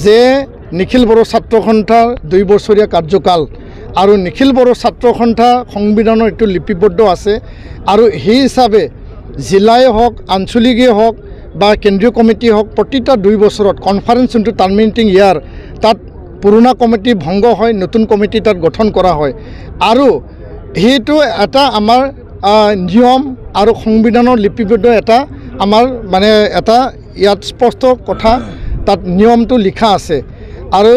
যে নিখিল বড়ো ছাত্ৰ সন্থাৰ 2 বছৰীয়া কাৰ্যকাল আৰু নিখিল বড়ো ছাত্ৰ সন্থা সংবিধানৰ এইটো লিপিবদ্ধ আছে আৰু সেই হিচাপে জিলাই হওক আঞ্চলিকেই হওক বা কেন্দ্ৰীয় কমিটি হওক প্ৰতিটা 2 বছৰত কনফাৰেন্স ইনটু টাৰ্মিনেটিং ইয়াৰ তাত পুৰণা কমিটি ভংগ হয় নতুন কমিটি তাত গঠন কৰা হয় আৰু সেইটো এটা আমাৰ নিয়ম আৰু সংবিধানৰ লিপিবদ্ধ এটা আমাৰ মানে এটা ইয়াত স্পষ্ট কথা তাত নিয়মটো লিখা আছে আৰু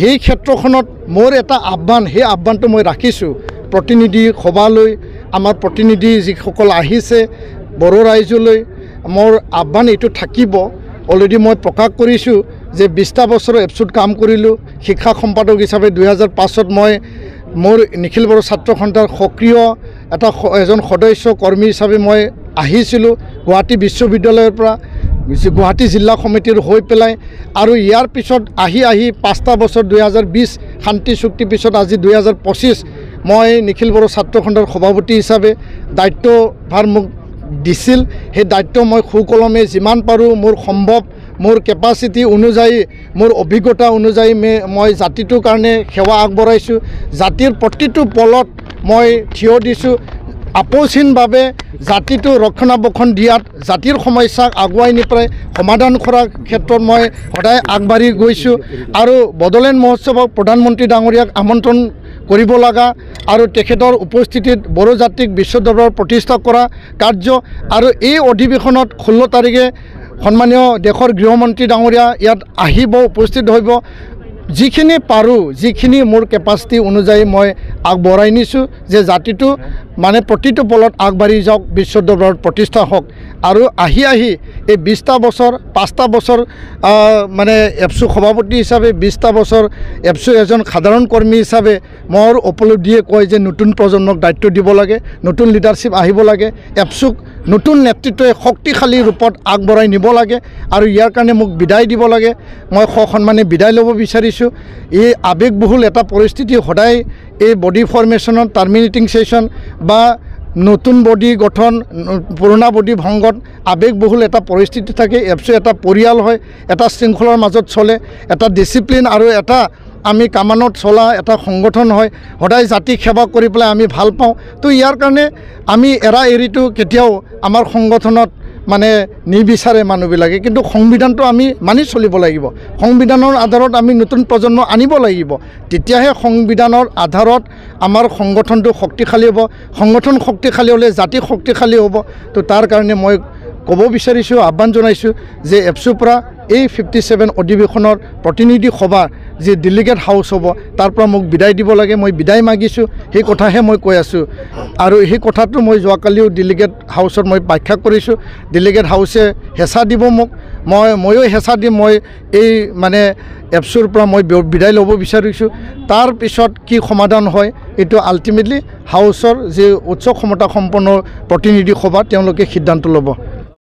সেই ক্ষেত্ৰখনত মোৰ এটা আহ্বান সেই আহ্বানটো মই ৰাখিছোঁ প্ৰতিনিধি সভালৈ আমাৰ প্ৰতিনিধি যিসকল আহিছে বড়ো ৰাইজলৈ মোৰ আহ্বান এইটো থাকিব অলৰেডি মই প্ৰকাশ কৰিছোঁ যে 20টা বছৰ এপছুত কাম কৰিলোঁ শিক্ষা সম্পাদক হিচাপে 2005ত মই মোৰ নিখিল বড়ো ছাত্ৰ সন্থাৰ সক্ৰিয় এজন সদস্য কৰ্মী হিচাপে মই আহিছিলোঁ গুৱাহাটী বিশ্ববিদ্যালয়ৰ পৰা গুৱাহাটী জিলা সমিতিৰ হৈ পেলাই আৰু ইয়াৰ পিছত আহি 5টা বছৰ 2020 শান্তি চুক্তি পিছত আজি 2025 মই নিখিল বড়ো ছাত্ৰ সন্থাৰ সভাপতি হিচাপে দায়িত্বভাৰ মোক দিছিল সেই দায়িত্ব মই সুকলমে যিমান পাৰোঁ মোৰ সম্ভৱ মোৰ কেপাচিটি অনুযায়ী মোৰ অভিজ্ঞতা অনুযায়ী মই জাতিটোৰ কাৰণে সেৱা আগবঢ়াইছোঁ জাতিৰ প্ৰতিটো পলত মই থিয় দিছোঁ আপোচহীনভাৱে জাতিটো ৰক্ষণাবেক্ষণ দিয়াত জাতিৰ সমস্যাক আগুৱাই নি পেলাই সমাধান কৰাৰ ক্ষেত্ৰত মই সদায় আগবাঢ়ি গৈছোঁ আৰু বড়োলেণ্ড মহোৎসৱক প্ৰধানমন্ত্ৰী ডাঙৰীয়াক আমন্ত্ৰণ কৰিব লগা আৰু তেখেতৰ উপস্থিতিত বড়ো জাতিক বিশ্ব দৰবাৰত প্ৰতিষ্ঠা কৰা কাৰ্য আৰু এই অধিৱেশনত 16 তাৰিখে সন্মানীয় দেশৰ গৃহমন্ত্ৰী ডাঙৰীয়া ইয়াত আহিব উপস্থিত হ'ব যিখিনি পাৰোঁ যিখিনি মোৰ কেপাচিটি অনুযায়ী মই আগবঢ়াই নিছোঁ যে জাতিটো মানে প্ৰতিটো পলত আগবাঢ়ি যাওক বিশ্ব দৰবাৰত প্ৰতিষ্ঠা হওক আৰু আহি এই 20টা বছৰ 5টা বছৰ মানে এপছু সভাপতি হিচাপে 20টা বছৰ এপছু এজন সাধাৰণ কৰ্মী হিচাপে মোৰ উপলব্ধিয়ে কয় যে নতুন প্ৰজন্মক দায়িত্ব দিব লাগে নতুন লিডাৰশ্বিপ আহিব লাগে এপছুক নতুন নেতৃত্বই শক্তিশালী ৰূপত আগবঢ়াই নিব লাগে আৰু ইয়াৰ কাৰণে মোক বিদায় দিব লাগে মই সন্মানে বিদায় ল'ব বিচাৰিছোঁ এই আৱেগবহুল এটা পৰিস্থিতি সদায় এই বডি ফৰ্মেশ্যনত টাৰ্মিনেটিং ছেশ্যন বা নতুন বডি গঠন পুৰণা বডি ভংগত আৱেগবহুল এটা পৰিস্থিতি থাকে এপছু এটা পৰিয়াল হয় এটা শৃংখলাৰ মাজত চলে এটা ডিচিপ্লিন আৰু এটা আমি কামানত চলা এটা সংগঠন হয় সদায় জাতি সেৱা কৰি পেলাই আমি ভাল পাওঁ তো ইয়াৰ কাৰণে আমি এৰা এৰিটো কেতিয়াও আমাৰ সংগঠনত মানে নিবিচাৰে মানুহবিলাকে কিন্তু সংবিধানটো আমি মানি চলিব লাগিব সংবিধানৰ আধাৰত আমি নতুন প্ৰজন্ম আনিব লাগিব তেতিয়াহে সংবিধানৰ আধাৰত আমাৰ সংগঠনটো শক্তিশালী হ'ব সংগঠন শক্তিশালী হ'লে জাতি শক্তিশালী হ'ব তো তাৰ কাৰণে মই ক'ব বিচাৰিছোঁ আহ্বান জনাইছোঁ যে এপছুৰ পৰা এই 57 অধিৱেশনৰ প্ৰতিনিধি সভা যে ডেলিগেট হাউচ হ'ব তাৰ পৰা মোক বিদায় দিব লাগে মই বিদায় মাগিছোঁ সেই কথাহে মই কৈ আছোঁ আৰু সেই কথাটো মই যোৱাকালিও ডেলিগেট হাউচত মই ব্যাখ্যা কৰিছোঁ ডেলিগেট হাউচে হেঁচা দিব মোক ময়ো হেঁচা দিম মই এই মানে এপছুৰ পৰা মই বিদায় ল'ব বিচাৰিছোঁ তাৰ পিছত কি সমাধান হয় এইটো আল্টিমেটলি হাউচৰ যি উচ্চ ক্ষমতা সম্পন্ন প্ৰতিনিধি সভা তেওঁলোকে সিদ্ধান্ত ল'ব